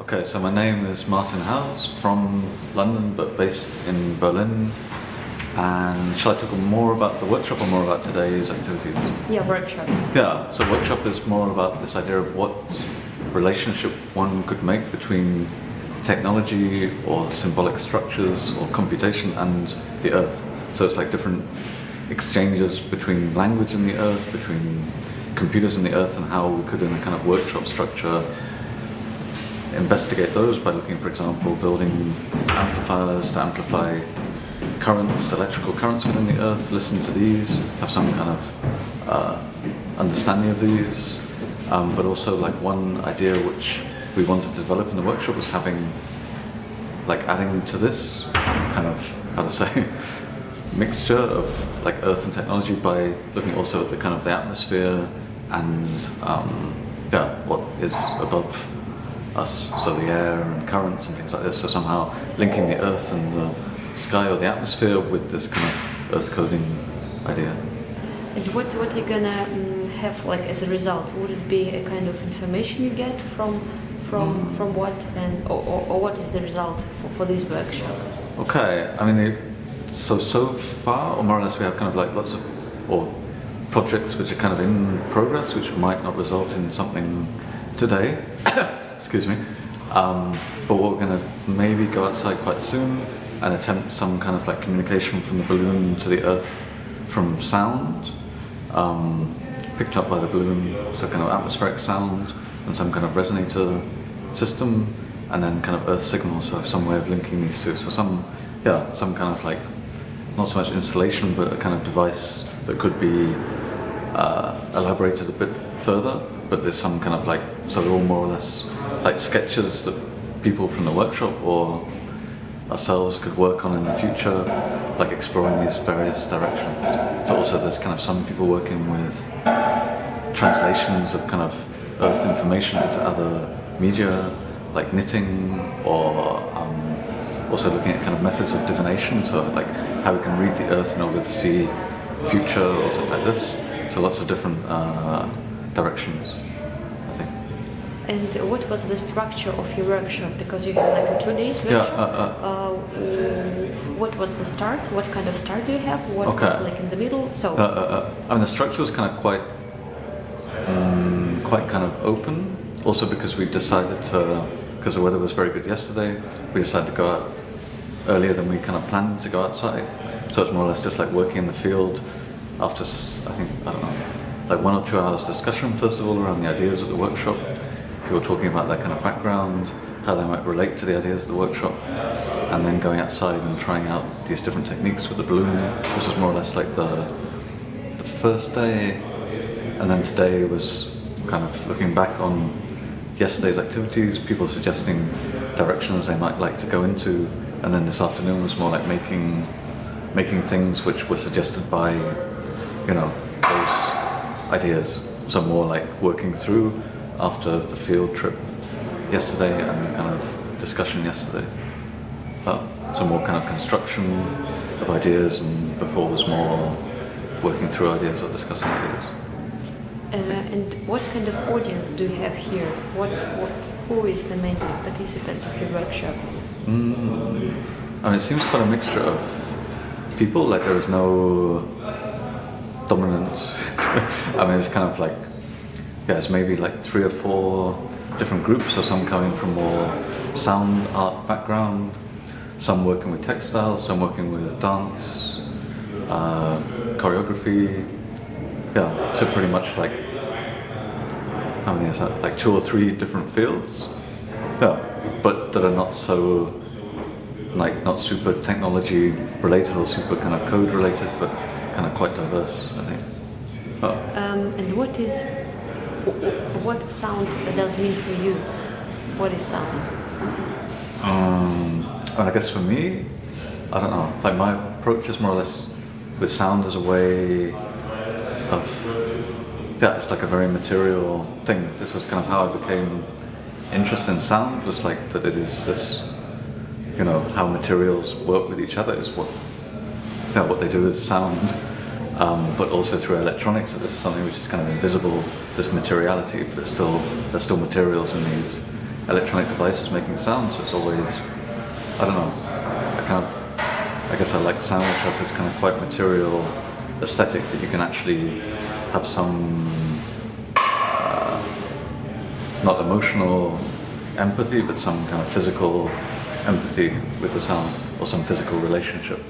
Okay, so my name is Martin Howse, from London but based in Berlin. And shall I talk more about the workshop or more about today's activities? Yeah, workshop. Yeah, so workshop is more about this idea of what relationship one could make between technology or symbolic structures or computation and the earth. So it's like different exchanges between language and the earth, between computers and the earth, and how we could, in a kind of workshop structure, investigate those by looking, for example, building amplifiers to amplify currents, electrical currents within the earth, listen to these, have some kind of understanding of these, but also like one idea which we wanted to develop in the workshop was having, like adding to this kind of, how to say, mixture of like earth and technology by looking also at the kind of the atmosphere and what is above us, so the air and currents and things like this, so somehow linking the earth and the sky or the atmosphere with this kind of earth coding idea. And what are you gonna have like as a result? Would it be a kind of information you get from what, and or what is the result for this workshop? Okay, I mean, so far, or more or less, we have kind of like lots of projects which are kind of in progress, which might not result in something today. Excuse me. But we're going to maybe go outside quite soon and attempt some kind of like communication from the balloon to the earth from sound, picked up by the balloon, so kind of atmospheric sound and some kind of resonator system, and then kind of earth signals, so some way of linking these two. So some kind of like, not so much installation, but a kind of device that could be elaborated a bit further, but there's some kind of like, so they're all more or less like sketches that people from the workshop or ourselves could work on in the future, like exploring these various directions. So also there's kind of some people working with translations of kind of earth information into other media, like knitting, or also looking at kind of methods of divination, so like how we can read the earth in order to see future or something like this. So lots of different directions, I think. And what was the structure of your workshop? Because you had like a 2 days workshop. What was the start? What kind of start do you have? What was like in the middle? So I mean, the structure was kind of quite kind of open. Also because we decided to, because the weather was very good yesterday, we decided to go out earlier than we kind of planned to go outside. So it's more or less just like working in the field after, I don't know, like 1 or 2 hours discussion first of all around the ideas of the workshop. People talking about their kind of background, how they might relate to the ideas of the workshop, and then going outside and trying out these different techniques with the balloon. This was more or less like the first day, and then today was kind of looking back on yesterday's activities, people suggesting directions they might like to go into, and then this afternoon was more like making things which were suggested by, those ideas. So more like working through after the field trip yesterday and the kind of discussion yesterday. So more kind of construction of ideas, and before was more working through ideas or discussing ideas. And what kind of audience do you have here? Who is the main participants of your workshop? I mean, it seems quite a mixture of people, like there is no dominant, I mean, it's kind of like, it's maybe like 3 or 4 different groups, so some coming from more sound art background, some working with textiles, some working with dance, choreography, so pretty much like, how many is that, like 2 or 3 different fields, but that are not so, like not super technology related or super kind of code related, but kind of quite diverse, I think. And what sound does mean for you? What is sound? And I guess for me, I don't know, like my approach is more or less with sound as a way of, it's like a very material thing. This was kind of how I became interested in sound, was like that it is this, how materials work with each other is what they do is sound, but also through electronics, that this is something which is kind of invisible, this materiality, but there's still materials in electronic devices making sound, so it's always, I don't know, I guess I like sound which has this kind of quite material aesthetic that you can actually have some not emotional empathy, but some kind of physical empathy with the sound, or some physical relationship.